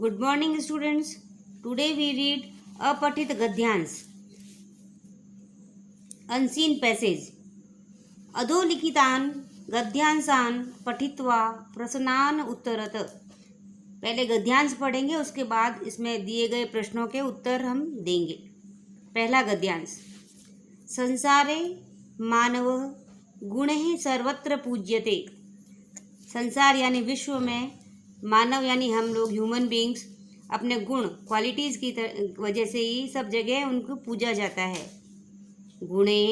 Good morning, students. Today we read अपठित गद्यांश. Unseen passage. अधोलिखितान् गद्यांशान् पठित्वा प्रश्नान् उत्तरत. पहले गद्यांश पढ़ेंगे, उसके बाद इसमें दिए गए प्रश्नों के उत्तर हम देंगे. पहला गद्यांश. संसारे मानवः गुणैः सर्वत्र पूज्यते. संसार यानी विश्व में मानव यानी हम लोग ह्यूमन बींग्स अपने गुण क्वालिटीज़ की वजह से ही सब जगह उनको पूजा जाता है. गुणे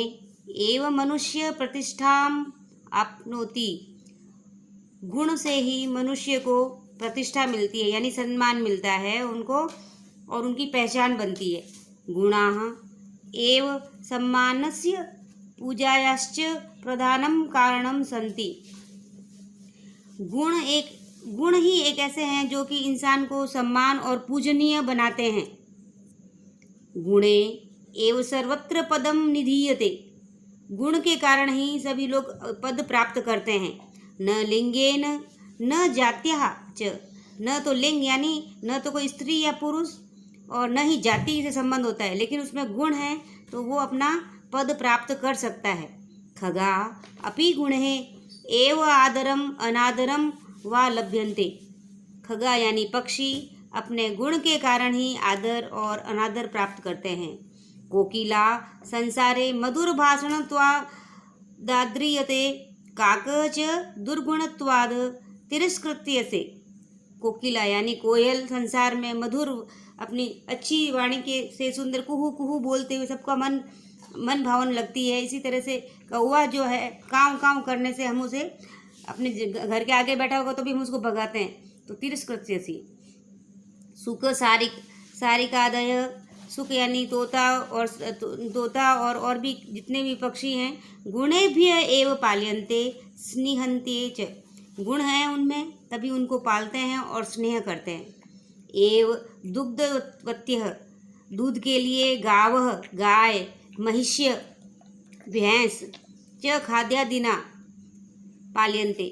एव मनुष्य प्रतिष्ठाम आपनोति. गुण से ही मनुष्य को प्रतिष्ठा मिलती है यानी सम्मान मिलता है उनको और उनकी पहचान बनती है. गुणाः एव सम्मानस्य पूजायाश्च प्रधानम कारणम सन्ति. गुण ही एक ऐसे हैं जो कि इंसान को सम्मान और पूजनीय बनाते हैं. गुणे एव सर्वत्र पदम निधीयते. गुण के कारण ही सभी लोग पद प्राप्त करते हैं. न लिंगेन न जात्या च. न तो लिंग यानी न तो कोई स्त्री या पुरुष और न ही जाति से संबंध होता है, लेकिन उसमें गुण है तो वो अपना पद प्राप्त कर सकता है. खगा अपि गुणे एव आदरम अनादरम वा लभ्यन्ते. खगा यानी पक्षी अपने गुण के कारण ही आदर और अनादर प्राप्त करते हैं. कोकिला संसारे मधुर भाषणत्वादाद्रियते. काकः च दुर्गुणत्वाद तिरस्कृत्यसे. कोकिला यानी कोयल संसार में मधुर अपनी अच्छी वाणी के से सुंदर कुहू कुहू बोलते हुए सबका मन भावन लगती है. इसी तरह से कौवा जो है काँव काँव करने से हम उसे अपने घर के आगे बैठा होगा तो भी हम उसको भगाते हैं. तो तिरस्कृत्यसि. सुख सारिकादय. सुख यानी तोता और भी जितने भी पक्षी हैं. गुणेभ्य एव पाल्यन्ते स्निह्यन्ते च. गुण हैं उनमें तभी उनको पालते हैं और स्नेह करते हैं. एव दुग्धवत्यः. दूध के लिए गावः गाय महिष्य भैंस च खाद्यादिना पाल्यन्ते.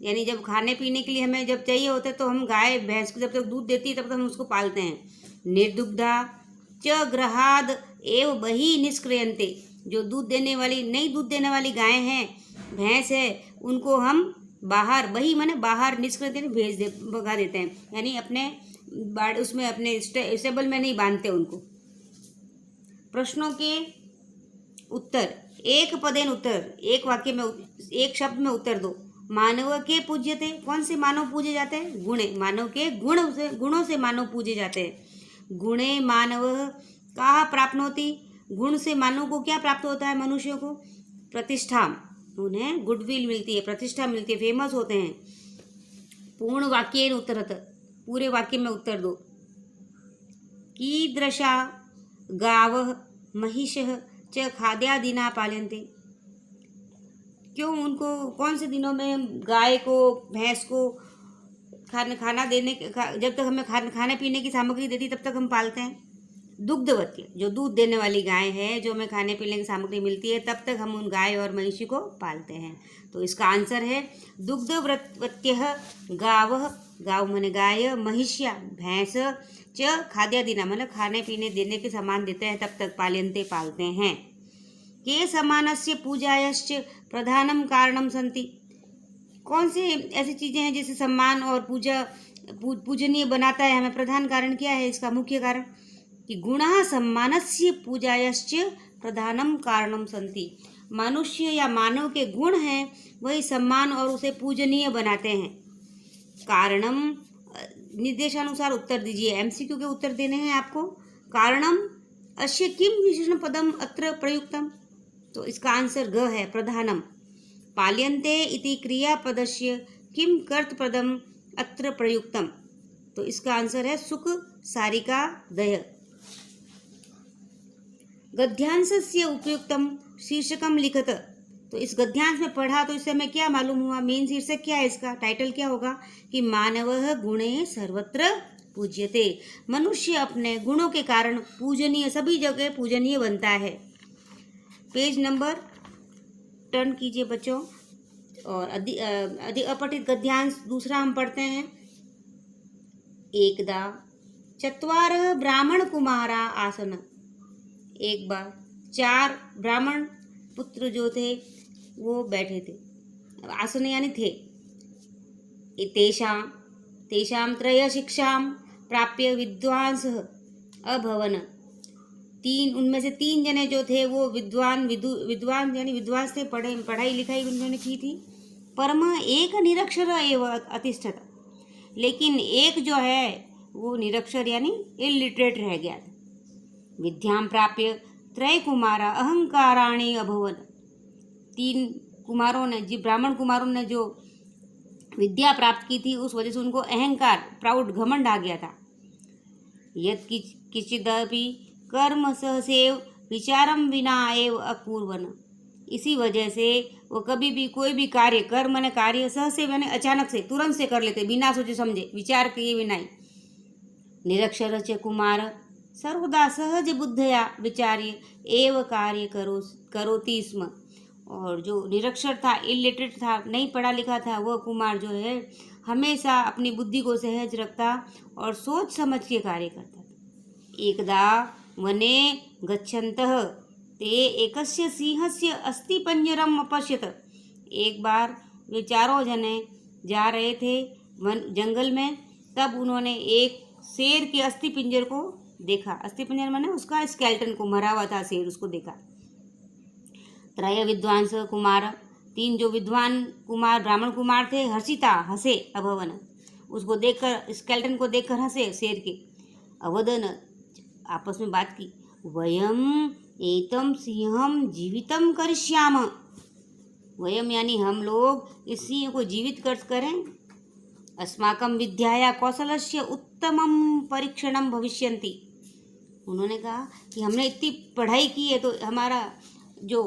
यानी जब खाने पीने के लिए हमें जब चाहिए होता है तो हम गाय भैंस को जब तक दूध देती है तब तक हम उसको पालते हैं. निर्दुग्धा च गृहाद एव बहि निष्क्रियन्ते. जो दूध देने वाली नई दूध देने वाली गाय हैं भैंस है उनको हम बाहर बही माने बाहर निष्क्रियन्ते भगा देते हैं यानी अपने उसमें अपने स्टेबल में नहीं बांधते उनको. प्रश्नों के उत्तर. एक पदेन उत्तर. एक वाक्य में एक शब्द में उत्तर दो. मानव के पूज्यते. कौन से मानव पूजे जाते हैं? गुणे. मानव के गुणों से मानव पूजे जाते हैं. गुणे मानव कहाँ प्राप्नोति. गुण से मानव को क्या प्राप्त होता है? मनुष्यों को प्रतिष्ठा. उन्हें गुडविल मिलती है, प्रतिष्ठा मिलती है, फेमस होते हैं. पूर्ण वाक्येन उत्तरत. पूरे वाक्य में उत्तर दो. कीदृशा गावः महिषः च खाद्यादिना पाल्यन्ते. क्यों उनको कौन से दिनों में गाय को भैंस को खाना देने जब तक हमें खाने पीने की सामग्री देती तब तक हम पालते हैं. दुग्धवत्य. जो दूध देने वाली गाय है जो हमें खाने पीने की सामग्री मिलती है तब तक हम उन गाय और महिषी को पालते हैं. तो इसका आंसर है दुग्धवत्यः गावः. गाव माने गाय, महिष्या भैंस, च खाद्यादिना मतलब खाने पीने देने के सामान देते हैं तब तक पाल्यन्ते पालते हैं. के समानस्य पूजायाश्च प्रधानम कारणम सन्ति. कौन से ऐसी चीज़ें हैं जिसे सम्मान और पूजनीय बनाता है हमें? प्रधान कारण क्या है इसका? मुख्य कारण कि गुणः सम्मानस्य पूजायाश्च प्रधानम कारणम सन्ति. मनुष्य या मानव के गुण हैं वही सम्मान और उसे पूजनीय बनाते हैं. कारणम निर्देशानुसार उत्तर दीजिए. एमसीक्यू के उत्तर देने हैं आपको. कारणम अस्य किम विशेषण पदम अत्र प्रयुक्तम. तो इसका आंसर ग है, प्रधानम. पाल्यन्ते इति क्रियापदस्य किम कर्तपदम अत्र प्रयुक्तम. तो इसका आंसर है सुख सारिकादय. गद्यांशस्य उपयुक्तम शीर्षकम लिखत. तो इस गद्यांश में पढ़ा तो इससे हमें क्या मालूम हुआ? मेन शीर्षक क्या है इसका? टाइटल क्या होगा? कि मानवः गुणे सर्वत्र पूज्यते. मनुष्य अपने गुणों के कारण पूजनीय, सभी जगह पूजनीय बनता है. पेज नंबर टर्न कीजिए बच्चों और अधिक अपठित गद्यांश दूसरा हम पढ़ते हैं. एकदा चत्वारः ब्राह्मण कुमारा आसन। एक बार 4 ब्राह्मण पुत्र जो थे वो बैठे थे, आसन यानी थे। तेषां तेषां त्रय शिक्षां प्राप्य विद्वांसः अभवन। उनमें से 3 जने जो थे वो विद्वान यानी विद्वांस थे, पढ़ाई लिखाई उन्होंने की थी। परम एक निरक्षर एव अतिष्ठत, लेकिन एक जो है वो निरक्षर यानी इलिटरेट रह गया था। विद्यां प्राप्य त्रय कुमारा अहंकाराणि अभवन। 3 कुमारों ने, जी ब्राह्मण कुमारों ने जो विद्या प्राप्त की थी उस वजह से उनको अहंकार, प्राउड, घमंड आ गया था। यत् किचिदपि कर्म सहसेव विचारम विना एव अकुर्वन। इसी वजह से वो कभी भी कोई भी कार्य, कर्म ने कार्य सहसेव यानी अचानक से, तुरंत से कर लेते, बिना सोचे समझे, विचार किए बिना ही। निरक्षर च कुमार सर्वदा सहज बुद्धया विचार्य एव कार्य करोति स्म। और जो निरक्षर था, इलिटरेट था, नहीं पढ़ा लिखा था, वह कुमार जो है हमेशा अपनी बुद्धि को सहज रखता और सोच समझ के कार्य करता था। एकदा वने गच्छन्तः ते एकस्य सिंहस्य अस्थिपंजरम अपश्यत। एक बार वे चारों जने जा रहे थे जंगल में, तब उन्होंने एक शेर के अस्थिपंजर को देखा। अस्थिपंजर माने उसका स्केलेटन को, मरा हुआ था शेर, उसको देखा। त्रय विद्वांस कुमार, 3 जो विद्वान कुमार, ब्राह्मण कुमार थे, हर्षिता, हंसे अभवन। उसको देखकर, स्केलेटन को देखकर हंसे, शेर के। अवदन, आपस में बात की, वयम एतम सिंहम जीवितम करिष्याम। वयम यानी हम लोग इस सिंह को जीवित करें। अस्माकं विद्याया कौशलस्य उत्तमम परीक्षणम भविष्यन्ति। उन्होंने कहा कि हमने इतनी पढ़ाई की है तो हमारा जो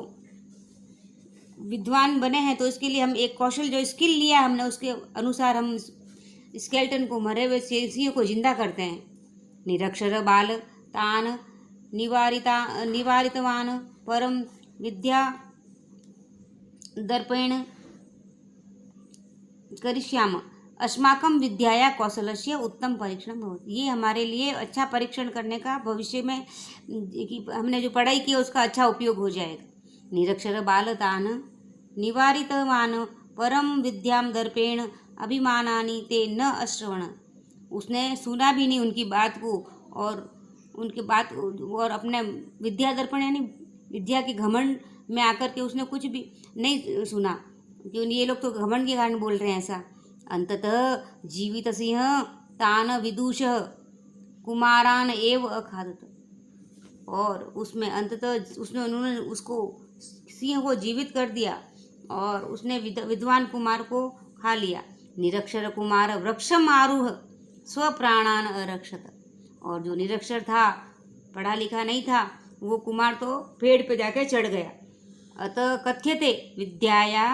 विद्वान बने हैं, तो इसके लिए हम एक कौशल, जो स्किल लिया हमने, उसके अनुसार हम स्केलेटन को, मरे हुए सिंह को जिंदा करते हैं। निरक्षर बाल तान निवारितवान परम विद्या दर्पेण करिष्याम अस्माकं विद्याया कौशलस्य उत्तम परीक्षण भवति। ये हमारे लिए अच्छा परीक्षण करने का, भविष्य में कि हमने जो पढ़ाई की है उसका अच्छा उपयोग हो जाएगा। निरक्षर बालतान निवारितवान परम विद्याम दर्पेण अभिमानानि ते न अश्रवण। उसने सुना भी नहीं उनकी बात को, और उनकी बात, और अपने विद्या दर्पण यानी विद्या के घमंड में आकर के उसने कुछ भी नहीं सुना, क्योंकि ये लोग तो घमंड के कारण बोल रहे हैं ऐसा। अंततः जीवित सिंह तान विदुष कुमारान एव अखादत। और उसमें अंततः उन्होंने उसको, सिंह को जीवित कर दिया और उसने विद्वान कुमार को खा लिया। निरक्षर कुमार वृक्षम आरूढ़ स्वप्राणान अरक्षत। और जो निरक्षर था, पढ़ा लिखा नहीं था, वो कुमार तो पेड़ पे जाके चढ़ गया। अतः कथ्यते विद्याया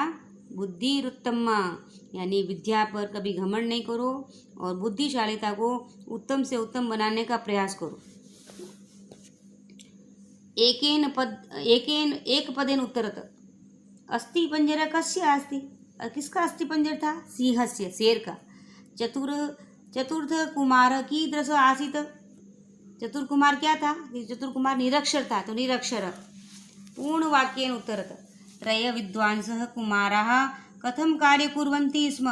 बुद्धिरुत्तमा, यानी विद्या पर कभी घमंड नहीं करो और बुद्धिशालिता को उत्तम से उत्तम बनाने का प्रयास करो। एक पदेन उत्तरत। अस्थि पंजर कस्य अस्ति? किसका अस्थि पंजर था? सिंहस्य, शेर का। चतुर्थ कुमार कीदृश आसीत? चतुर कुमार क्या था? चतुर कुमार निरक्षर था, तो निरक्षर। पूर्ण वाक्येन उत्तरत। त्रय विद्वांसः कुमाराः कथम कार्य कुर्वन्ति स्म?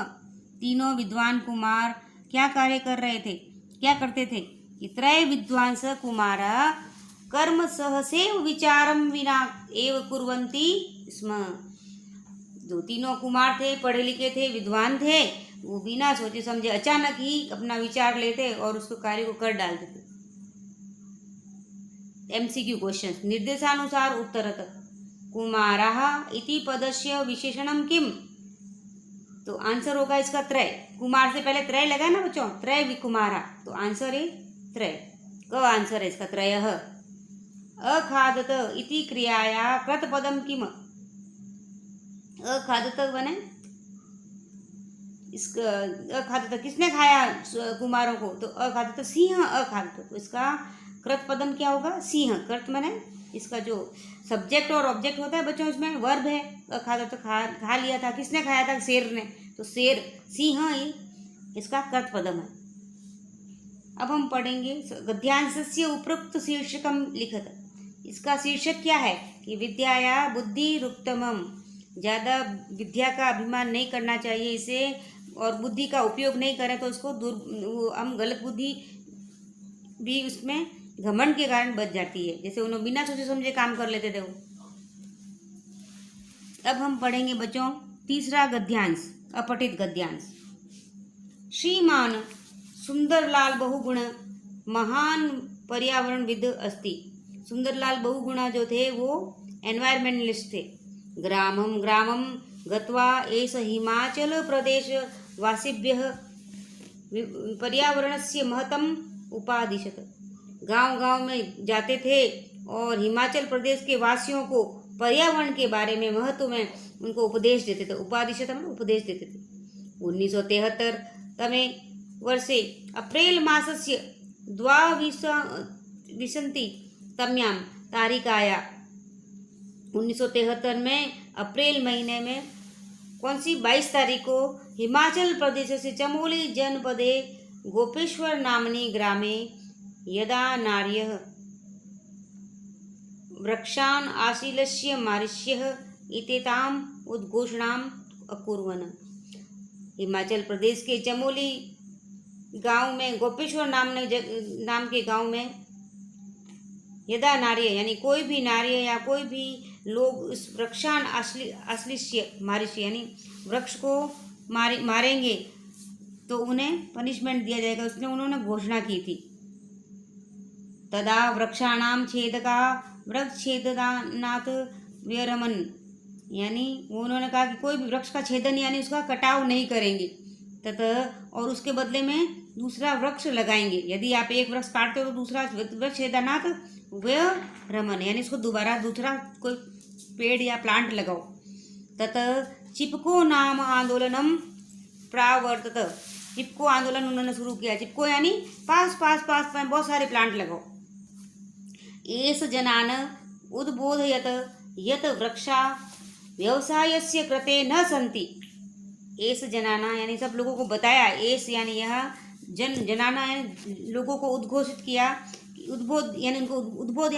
तीनों विद्वान कुमार क्या कार्य कर रहे थे, क्या करते थे? कि त्रय विद्वांस कुमाराः कर्म सहसेव विचारम विना एव कुर्वन्ति स्म। जो तीनों कुमार थे, पढ़े लिखे थे, विद्वान थे, वो बिना सोचे समझे अचानक ही अपना विचार लेते और उसको कार्य को कर डालते थे। MCQ question. निर्देशानुसार उत्तरत। कुमाराः इति पदस्य विशेषणम किम? तो आंसर होगा इसका त्रय। कुमार से पहले त्रय लगा ना बच्चों, त्रय कुमारा, तो आंसर है त्रय। क आंसर है इसका त्रयः। अखादत इति क्रियाया कृतपदम किम? अखादत बने, इसका अखादत किसने खाया कुमारों को? तो अखादत सिंह अखादत, तो इसका कृतपदम क्या होगा? सिंह। कृत माने इसका जो सब्जेक्ट और ऑब्जेक्ट होता है बच्चों, इसमें वर्ब है। अखादत खा लिया था, किसने खाया था? शेर ने, तो शेर, सिंह ही इसका कृतपदम है। अब हम पढ़ेंगे गद्यांशस्य उपरोक्त शीर्षकम लिखत। इसका शीर्षक क्या है कि विद्याया बुद्धिरुत्तमम। ज़्यादा विद्या का अभिमान नहीं करना चाहिए इसे, और बुद्धि का उपयोग नहीं करें तो उसको हम गलत बुद्धि भी उसमें घमंड के कारण बच जाती है, जैसे उन्होंने बिना सोचे समझे काम कर लेते थे वो। अब हम पढ़ेंगे बच्चों तीसरा गद्यांश, अपठित गद्यांश। श्रीमान सुंदरलाल बहुगुण महान पर्यावरणविद अस्ति। सुंदरलाल बहुगुणा जो थे वो एनवायरमेंटलिस्ट थे। ग्रामम ग्रामम गत्वा एष हिमाचल प्रदेश वासिभ्यः पर्यावरणस्य महत्तम उपादिशत। गांव गांव में जाते थे और हिमाचल प्रदेश के वासियों को पर्यावरण के बारे में महत्व में उनको उपदेश देते थे। उपादिशत में उपदेश देते थे। 1973 तमे वर्षे अप्रैल मासस्य द्वाविंशतितम्यां तारिकाया 1973 में अप्रैल महीने में कौन सी 22 तारीख को हिमाचल प्रदेश से चमोली जनपदे गोपेश्वर नामनी ग्रामे यदा नार्यः वृक्षान् आशीलस्य मारिष्यः इत्येताम् उद्घोषणाम् अकुर्वन्। हिमाचल प्रदेश के चमोली गांव में गोपेश्वर नाम के गांव में यदा नार्य यानी कोई भी नार्य या कोई भी लोग इस वृक्षान आश्लिष्य मारिष्य यानी वृक्ष को मारेंगे तो उन्हें पनिशमेंट दिया जाएगा, उसने उन्होंने घोषणा की थी। तदा वृक्षाणाम छेदका वृक्ष छेदनात् व्यरमन, यानी उन्होंने कहा कि कोई भी वृक्ष का छेदन यानी उसका कटाव नहीं करेंगे तथा और उसके बदले में दूसरा वृक्ष लगाएंगे। यदि आप एक वृक्ष काटते हो तो दूसरा वृक्ष छेदनात् व्यरमन यानी इसको दोबारा दूसरा कोई पेड़ या प्लांट लगाओ। तथा चिपको नाम आंदोलनम प्रावर्तत। चिपको आंदोलन उन्होंने शुरू किया। चिपको यानी पास पास पास बहुत सारे प्लांट लगाओ। एष जनान उद्बोधयत यत वृक्षा व्यवसायस्य कृते न सन्ति। एष जनाना यानी सब लोगों को बताया। एष यानी यह जनाना यानी लोगों को उद्घोषित किया, उद्बोध यानी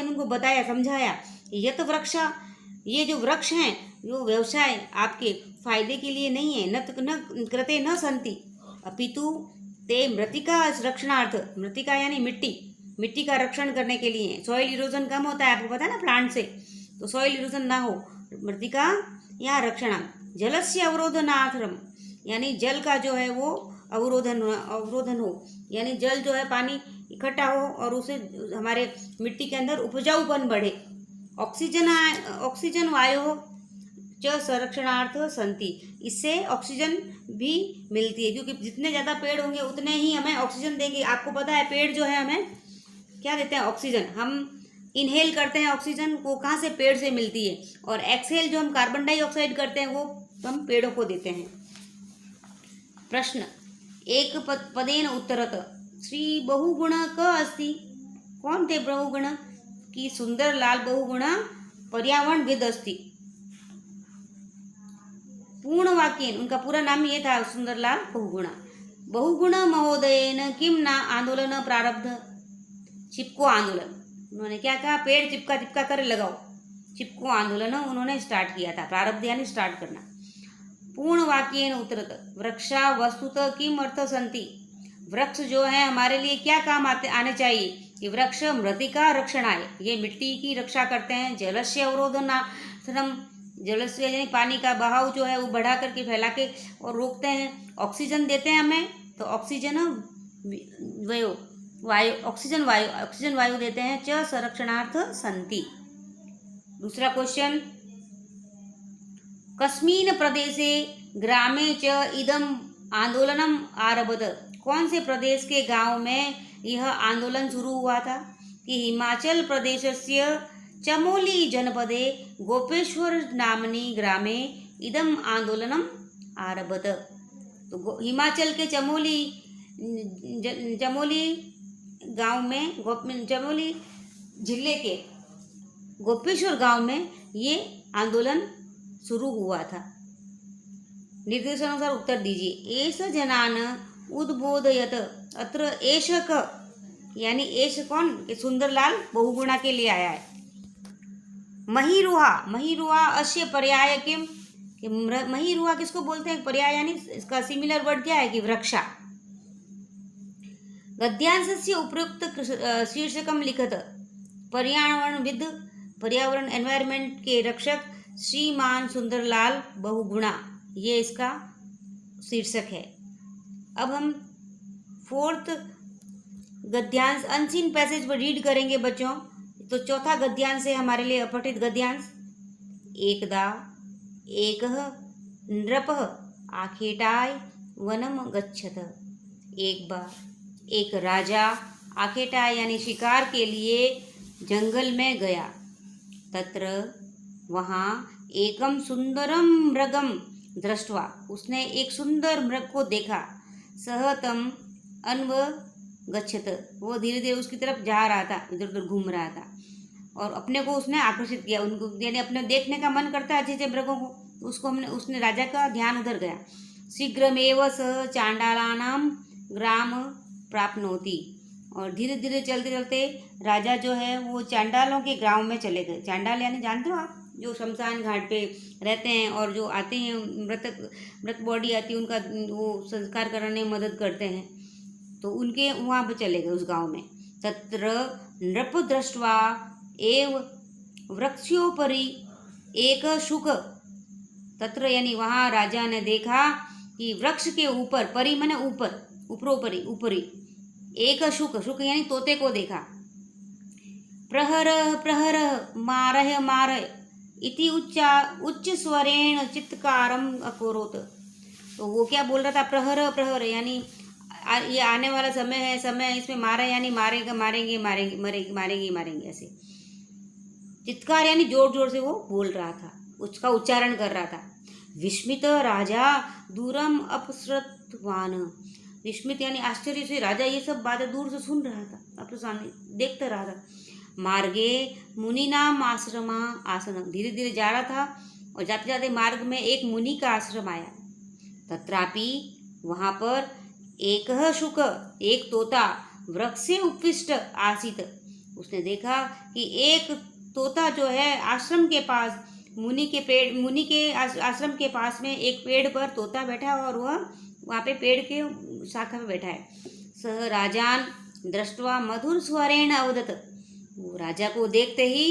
उनको बताया, समझाया। यत वृक्षा ये जो वृक्ष हैं वो व्यवसाय आपके फायदे के लिए नहीं है। न कृते न सन्ति अपितु ते मृतिका रक्षणार्थ। मृतिका यानी मिट्टी का रक्षण करने के लिए। सॉइल इरोजन कम होता है, आपको पता है ना प्लांट से, तो सॉइल इरोजन ना हो, मृतिका या रक्षण। जलस्य अवरोधनार्थम यानी जल का जो है वो अवरोधन हो, यानी जल जो है पानी इकट्ठा हो और उसे हमारे मिट्टी के अंदर उपजाऊपन बढ़े। ऑक्सीजन वायु च संरक्षणार्थ संति, इससे ऑक्सीजन भी मिलती है, क्योंकि जितने ज़्यादा पेड़ होंगे उतने ही हमें ऑक्सीजन देंगे। आपको पता है पेड़ जो है हमें क्या देते हैं? ऑक्सीजन। हम इनहेल करते हैं ऑक्सीजन, वो कहाँ से? पेड़ से मिलती है। और एक्सहेल जो हम कार्बन डाइऑक्साइड करते हैं वो हम पेड़ों को देते हैं। प्रश्न एक पदेन उत्तरत श्री बहुगुण क अस्ति। कौन थे बहुगुण? कि सुंदरलाल बहुगुण पर्यावरणविद अस्ति। पूर्ण वाक्य उनका पूरा नाम ये था, सुंदरलाल बहुगुण। बहुगुण महोदयेन किम ना आंदोलन प्रारब्ध। चिपको आंदोलन, उन्होंने क्या कहा? पेड़ चिपका कर लगाओ। चिपको आंदोलन उन्होंने स्टार्ट किया था। प्रारब्ध यानी स्टार्ट करना। पूर्ण वाक्येन उत्तरत वृक्षा वस्तुतः किम अर्थ संति। वृक्ष जो है हमारे लिए क्या काम आने चाहिए? कि वृक्ष मृतिका रक्षणाय, ये मिट्टी की रक्षा करते हैं। जलस्य अवरोधनार्थम, जलस्य यानी पानी का बहाव जो है वो बढ़ा करके फैला के और रोकते हैं। ऑक्सीजन देते हैं हमें, तो ऑक्सीजन वायु देते हैं। च संरक्षणार्थ संति। दूसरा क्वेश्चन, कस्मिन् प्रदेशे ग्रामे च इदम आंदोलनम आरभत। कौन से प्रदेश के गांव में यह आंदोलन शुरू हुआ था? कि हिमाचल प्रदेशस्य चमोली जनपदे गोपेश्वर नामनी ग्रामे इदम आंदोलनम आरभत। तो हिमाचल के चमोली गांव में, चमोली जिले के गोपेश्वर गांव में ये आंदोलन शुरू हुआ था। निर्देशानुसार उत्तर दीजिए। एष जनान उद्बोधयत। अत्र एष क यानी एष कौन कि सुंदरलाल बहुगुणा के लिए आया है। महिरुहा, महिरुहा अस्य पर्याय किम, कि महिरुहा किसको बोलते हैं पर्याय, यानी इसका सिमिलर वर्ड क्या है कि वृक्षा। गद्यांशस्य उपयुक्त शीर्षकम लिखत, पर्यावरणविद, पर्यावरण एनवायरनमेंट के रक्षक श्रीमान सुंदरलाल बहुगुणा, ये इसका शीर्षक है। अब हम फोर्थ गद्यांश अनसीन पैसेज पर रीड करेंगे बच्चों। तो चौथा गद्यांश है हमारे लिए अपठित गद्यांश। एकदा एकः नृपः आखेटाय वनम गच्छत। एक बार एक राजा आखेटाय यानी शिकार के लिए जंगल में गया। तत्र वहाँ एकम सुंदरम मृगम दृष्ट्वा, उसने एक सुंदर मृग को देखा। सह तम अन्व गच्छत, वो धीरे धीरे उसकी तरफ जा रहा था, इधर उधर घूम रहा था और अपने को उसने आकर्षित किया। उनको यानी अपने देखने का मन करता है अच्छे अच्छे मृगों को, तो उसने राजा का ध्यान उधर गया। शीघ्रमेव स चांडालानाम ग्राम प्राप्नोति, और धीरे धीरे चलते चलते राजा जो है वो चांडालों के गांव में चले गए। चांडाल यानी जानते हो आप, जो शमशान घाट पे रहते हैं और जो आते हैं मृत बॉडी आती है उनका वो संस्कार कराने में मदद करते हैं, तो उनके वहाँ पे चले गए उस गांव में। तत्र नृप दृष्ट्वा एव वृक्षोपरि एक शुक, तत्र यानी वहाँ राजा ने देखा कि वृक्ष के ऊपर, परि माने ऊपर, ऊपरोपरि, ऊपरी, एक शुक, शुक यानी तोते को देखा। प्रहर प्रहर मारह मारह इति उच्च स्वरेण चित्कारम अकोरोत, तो वो क्या बोल रहा था, प्रहर प्रहर यानी ये आने वाला समय है, समय इसमें मारा यानी मारेगा, मारेंगे मारेंगे, मरेंगे मारेंगे मारेंगे, ऐसे चित्कार यानी जोर जोर से वो बोल रहा था, उसका उच्चारण कर रहा था। विस्मित राजा दूरम अपसृतवान, विस्मित यानी आश्चर्य से राजा ये सब बातें दूर से सुन रहा था, अपने सामने देखता रहा था। मार्गे मुनि नाम आश्रमा आसनम, धीरे धीरे जा रहा था और जाते जाते मार्ग में एक मुनि का आश्रम आया। तत्रापि वहाँ पर एक शुक, एक तोता, वृक्ष से उपविष्ट आसीत, उसने देखा कि एक तोता जो है आश्रम के पास, मुनि के आश्रम के पास में एक पेड़ पर तोता बैठा और वह वहाँ पे पेड़ के शाखा में बैठा है। सह राजान दृष्ट्वा मधुर स्वरेण अवदत, वो राजा को देखते ही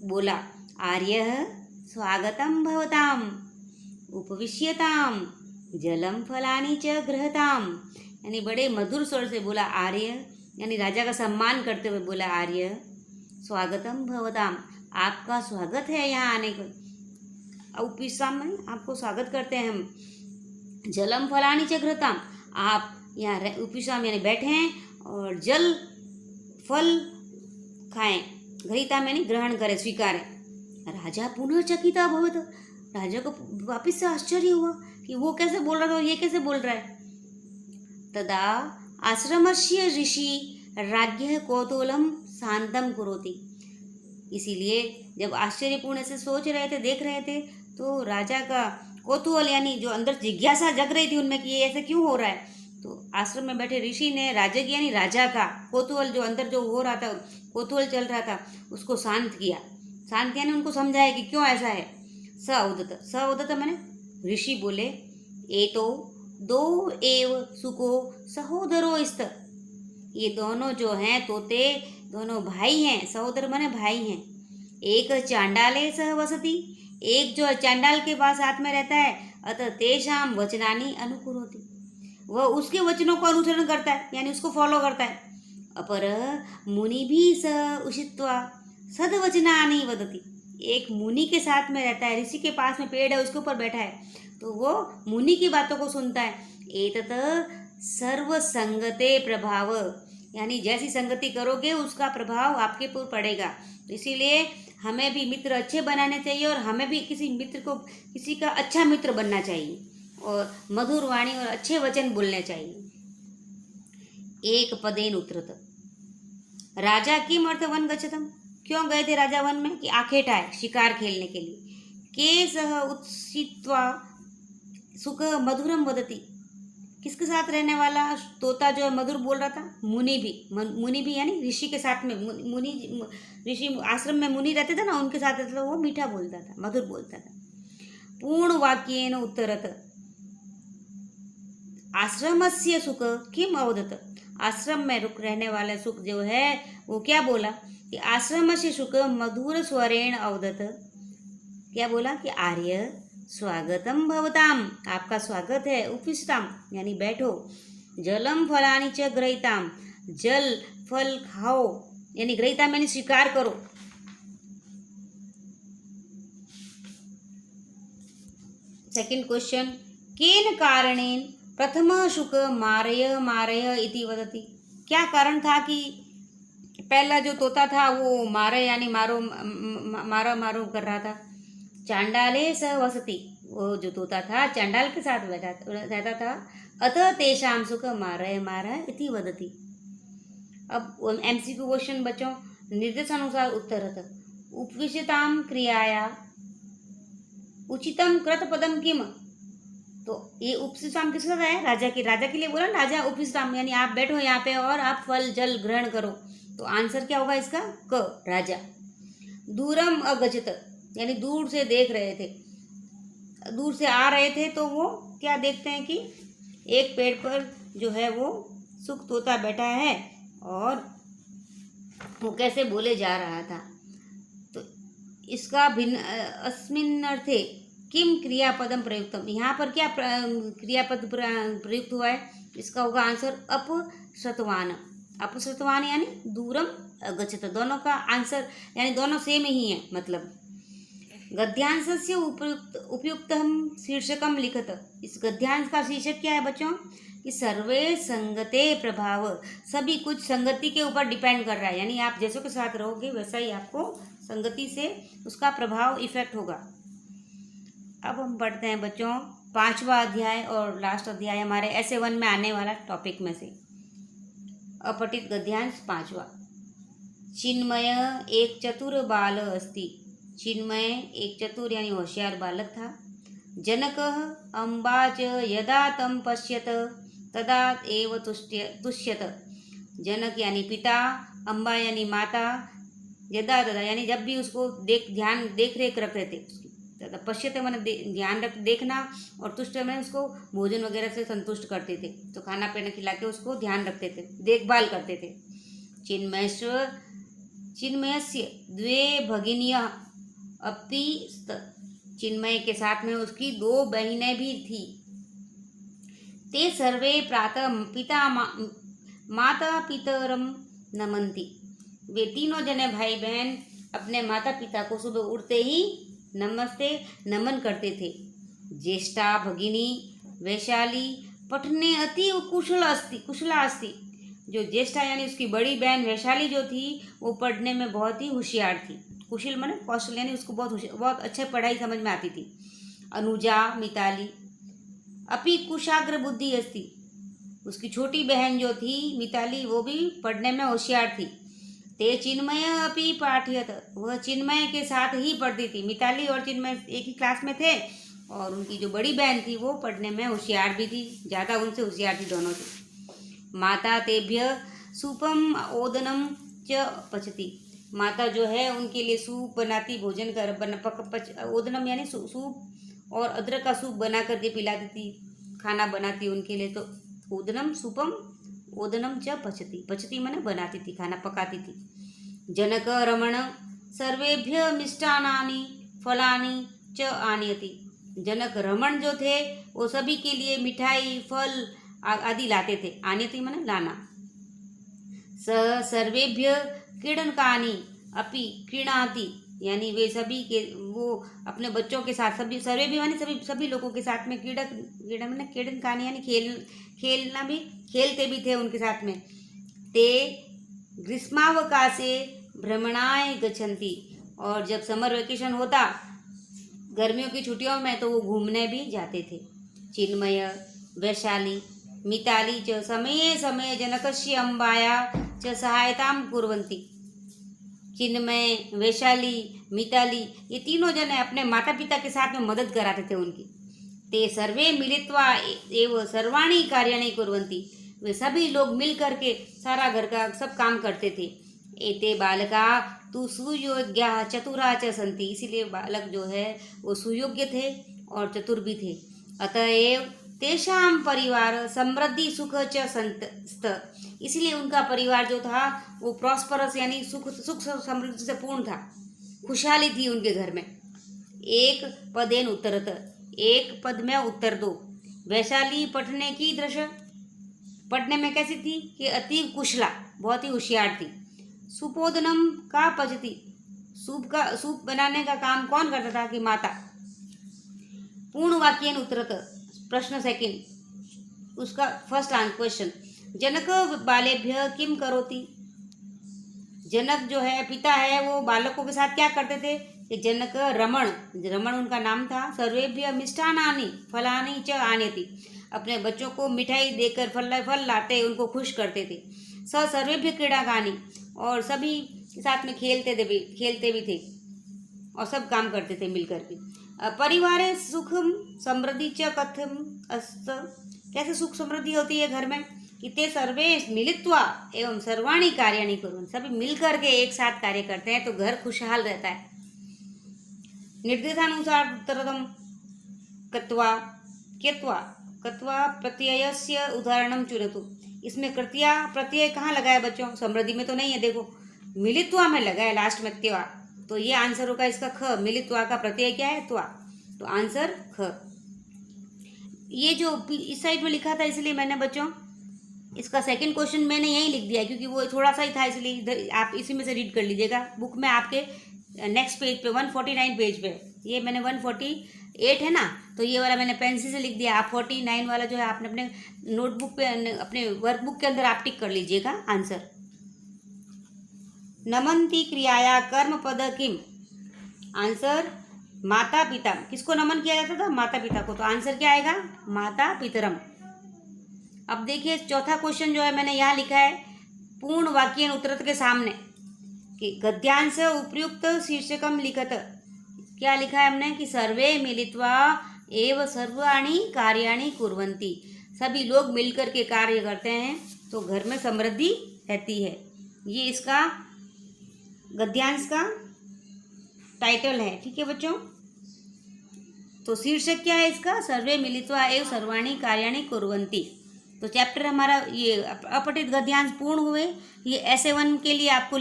बोला, आर्य स्वागतम भवताम उपविश्यताम जलम फलानी च गृहताम, यानी बड़े मधुर स्वर से बोला आर्य, यानी राजा का सम्मान करते हुए बोला, आर्य स्वागतम भवताम, आपका स्वागत है यहाँ आने को। उपविश्याम में आपको स्वागत करते हैं हम। जलम फलानी च गृहताम, आप यहाँ उपविश्याम यानी बैठे हैं और जल फल खाएं, गृहीताम यानी ग्रहण करें, स्वीकारें। राजा पुनः चकित अभवत, राजा को वापिस से आश्चर्य हुआ कि वो कैसे बोल रहा था और ये कैसे बोल रहा है। तदा आश्रमस्य ऋषि राज्ञः कौतूहलं शांतम कुरोति, इसीलिए जब आश्चर्यपूर्ण से सोच रहे थे, देख रहे थे, तो राजा का कौतूहल यानी जो अंदर जिज्ञासा जग रही थी उनमें कि ये ऐसे क्यों हो रहा है, तो आश्रम में बैठे ऋषि ने राजा की यानी राजा का कौतूहल जो अंदर जो हो रहा था, कौतूहल चल रहा था, उसको शांत किया। शांत यानी उनको समझाया कि क्यों ऐसा है। स उदत मैंने ऋषि बोले, ए तो दो एव सुको सहोदरो स्त, ये दोनों जो हैं तोते दोनों भाई हैं, सहोदर माने भाई हैं। एक चांडाले सह वसति, एक जो चांडाल के पास साथ में रहता है, अतः तेषाम वचनानि अनुकुरोति, वह उसके वचनों को अनुसरण करता है यानी उसको फॉलो करता है। अपर मुनि भी स उषित्वा सद्वचनानि वदति, एक मुनि के साथ में रहता है, ऋषि के पास में पेड़ है उसके ऊपर बैठा है, तो वो मुनि की बातों को सुनता है। एतत सर्व संगते प्रभाव, यानी जैसी संगति करोगे उसका प्रभाव आपके ऊपर पड़ेगा। तो इसीलिए हमें भी मित्र अच्छे बनाने चाहिए और हमें भी किसी का अच्छा मित्र बनना चाहिए और मधुर वाणी और अच्छे वचन बोलने चाहिए। एक पदेन उतरत, राजा किम अर्थ वन गच्छतम, क्यों गए थे राजा वन में, कि आखेटाय शिकार खेलने के लिए। के सह उत्सित्वा सुख मधुरम वदति, किसके साथ रहने वाला तोता जो है मधुर बोल रहा था? मुनि भी यानी ऋषि के साथ में। मुनि ऋषि आश्रम में मुनि रहते थे ना, उनके साथ रहता था, वो मीठा बोलता था, मधुर बोलता था। पूर्ण वाक्येन उत्तरत आश्रमस्य सुख किम अवदत। आश्रम में रुक रहने वाला सुख जो है वो क्या बोला कि आश्रमस्य सुख मधुर स्वरेण अवदत। क्या बोला कि आर्य स्वागतम भवताम, आपका स्वागत है। उपविष्टाम यानी बैठो। जलम फलानि च ग्रहीताम, जल फल खाओ यानी ग्रहीताम यानी स्वीकार करो। सेकंड क्वेश्चन, केन कारणेन प्रथम शुक मारय मारय इति वदति। क्या कारण था कि पहला जो तोता था वो मारय यानी मारो मारो मारो कर रहा था। चांडाले स वसति, वो जो तोता था चांडाल के साथ रहता था। अतः तेषाम सुख मारय मारय इति वदति। अब एमसीक्यू क्वेश्चन बच्चों, निर्देशानुसार उत्तरत उपविशताम क्रियाया उचितम कृत पदम किम। तो ये उपविश्राम किसका है? राजा के लिए बोला। राजा उपविश्राम यानी आप बैठो यहाँ पे और आप फल जल ग्रहण करो। तो आंसर क्या होगा इसका? क, राजा। दूरम अगजत यानी दूर से देख रहे थे, दूर से आ रहे थे। तो वो क्या देखते हैं कि एक पेड़ पर जो है वो सुख तोता बैठा है और वो कैसे बोले जा रहा था। तो इसका भिन्न अस्मिन् अर्थे किम क्रियापदम प्रयुक्तम, यहाँ पर क्या क्रियापद प्रयुक्त हुआ है? इसका होगा आंसर अपश्रुतवान। अपश्रुतवान यानी दूरम अगच्छत, दोनों का आंसर यानी दोनों सेम ही है मतलब। गद्यांशस्य उपयुक्तम शीर्षकम लिखत। इस गद्यांश का शीर्षक क्या है बच्चों? कि सर्वे संगते प्रभाव, सभी कुछ संगति के ऊपर डिपेंड कर रहा है। यानी आप जैसों के साथ रहोगे वैसा ही आपको संगति से उसका प्रभाव इफेक्ट होगा। अब हम पढ़ते हैं बच्चों 5वां अध्याय और लास्ट अध्याय हमारे ऐसे 1 में आने वाला टॉपिक में से। अपठित गद्यांश 5वां। चिन्मय एक चतुर बाल अस्ति। चिन्मय एक चतुर यानी होशियार बालक था। जनकः अम्बा च यदा तं पश्यत तदा एव तुष्यत। जनक यानी पिता, अम्बा यानी माता, यदा तदा यानी जब भी उसको देख रेख रखते थे। तथा पश्यते मैंने ध्यान रख देखना, और तुष्ट में उसको भोजन वगैरह से संतुष्ट करते थे। तो खाना पीना खिला के उसको ध्यान रखते थे, देखभाल करते थे। चिन्मयस्य द्वे भगिनियः अपि स्त। चिन्मय के साथ में उसकी 2 बहनें भी थी। ते सर्वे प्रातः माता पितरम नमन्ति। वे तीनों जने भाई बहन अपने माता पिता को सुबह उठते ही नमस्ते नमन करते थे। ज्येष्ठा भगिनी वैशाली पठने अति कुशला अस्ति। जो ज्येष्ठा यानी उसकी बड़ी बहन वैशाली जो थी वो पढ़ने में बहुत ही होशियार थी। कुशल माने कौशल यानी उसको बहुत अच्छे पढ़ाई समझ में आती थी। अनुजा मिताली अपि कुशाग्र बुद्धि अस्ति। उसकी छोटी बहन जो थी मिताली वो भी पढ़ने में होशियार थी। ते चिन्मय अपि पाठयत, वह चिन्मय के साथ ही पढ़ती थी। मिताली और चिन्मय एक ही क्लास में थे और उनकी जो बड़ी बहन थी वो पढ़ने में होशियार भी थी, ज़्यादा उनसे होशियार थी दोनों से। माता तेभ्य सूपम ओदनम च पचती। माता जो है उनके लिए सूप बनाती, भोजन कर ओदनम यानी सूप और अदरक का सूप बना करके पिलाती थी, खाना बनाती उनके लिए। तो ओदनम सूपम ओदनम च पचती, पचती माने बनाती थी, खाना पकाती थी। जनक रमण सर्वेभ्य मिष्टान्नानि फलानि च आनयति। जनक रमण जो थे वो सभी के लिए मिठाई फल आदि लाते थे। आनयति माने लाना। स सर्वेभ्य क्रीडनकानि अपि क्रीणाति, यानी वे सभी के वो अपने बच्चों के साथ सर्वे भी यानी सभी लोगों के साथ में क्रीड़ा माने क्रीडनकानि यानी खेलना भी खेलते भी थे उनके साथ में। ते ग्रीष्मावकाशे भ्रमणाय गच्छन्ति, और जब समर वेकेशन होता गर्मियों की छुट्टियों में तो वो घूमने भी जाते थे। चिन्मय वैशाली मिताली च समये समये जनकस्य अम्बाया च सहायतां कुर्वन्ति। चिन्मय वैशाली मिताली ये तीनों जने अपने माता पिता के साथ में मदद कराते थे उनकी। ते सर्वे मिलित्वा एव सर्वाणि कार्याणि कुर्वन्ति। वे सभी लोग मिल करके सारा घर का सब काम करते थे। एते बालका तु सुयोग्या चतुरा च सन्ति, इसीलिए बालक जो है वो सुयोग्य थे और चतुर भी थे। अतएव तेषां परिवार समृद्धि सुख च स्त, इसलिए उनका परिवार जो था वो प्रॉस्परस यानी सुख समृद्धि से पूर्ण था, खुशहाली थी उनके घर में। एक पदेन उत्तरत, एक पद में उत्तर दो। वैशाली पढ़ने की दृश्य, पढ़ने में कैसी थी कि अति कुशला, बहुत ही होशियार थी। सुपोदनम का पचती, सूप बनाने का काम कौन करता था कि माता। पूर्ण वाक्यन उत्तरत, प्रश्न सेकंड, उसका फर्स्ट क्वेश्चन। जनक बालेभ्य किम करोति, जनक जो है पिता है वो बालकों के साथ क्या करते थे कि जनक रमण उनका नाम था। सर्वेभ्य मिष्टान्नानि फलानि च आनयति, अपने बच्चों को मिठाई देकर फल लाते उनको खुश करते थे। स सर्वेभ्य क्रीडागानि, और सभी के साथ में खेलते भी थे और सब काम करते थे मिलकर के। परिवारे सुखम समृद्धि च कथम अस्त, कैसे सुख समृद्धि होती है घर में कि ते सर्वे मिलित्वा एवं सर्वाणि कार्याणि कुर्वन्ति, सभी मिलकर के एक साथ कार्य करते हैं तो घर खुशहाल रहता है। निर्देशानुसार उत्तरदम कृत्वा प्रत्ययस्य उदाहरणम चुनतु, इसमें प्रत्यय कहाँ लगा है बच्चों, समृद्धि में तो नहीं है, देखो मिलित्वा में लगा है लास्ट में त्वा, तो ये आंसर होगा इसका ख। मिलित्वा का प्रत्यय क्या है, त्वा, तो आंसर ख। ये जो इस साइड में लिखा था इसलिए मैंने बच्चों इसका सेकंड क्वेश्चन मैंने यहीं लिख दिया क्योंकि वो थोड़ा सा ही था, इसलिए इधर आप इसी में से रीड कर लीजिएगा। बुक में आपके नेक्स्ट पेज पे 149 पेज पे, ये मैंने 148 है ना, तो ये वाला मैंने पेंसिल से लिख दिया। आप 49 वाला जो है आपने अपने नोटबुक पे अपने वर्कबुक के अंदर आप टिक कर लीजिएगा आंसर। नमन्ति क्रियाया कर्म पद किम, आंसर माता पिता। किसको नमन किया जाता था, माता पिता को, तो आंसर क्या आएगा, माता पितरम। अब देखिए चौथा क्वेश्चन जो है मैंने यहाँ लिखा है पूर्ण वाक्यन उत्तरत के सामने कि गद्यांश उपयुक्त शीर्षकम लिखत, क्या लिखा है हमने कि सर्वे मिलित्वा एव सर्वाणि कार्याणि कुर्वन्ति, सभी लोग मिलकर के कार्य करते हैं तो घर में समृद्धि रहती है। ये इसका गद्यांश का टाइटल है, ठीक है बच्चों। तो शीर्षक क्या है इसका, सर्वे मिलित्वा एव सर्वाणि कार्याणि कुर्वन्ति। तो चैप्टर हमारा ये अपठित गद्यांश पूर्ण हुए। ये ऐसे 1 के लिए आपको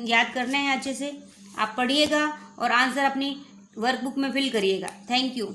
याद करने हैं, अच्छे से आप पढ़िएगा और आंसर अपनी वर्कबुक में फिल करिएगा। Thank you.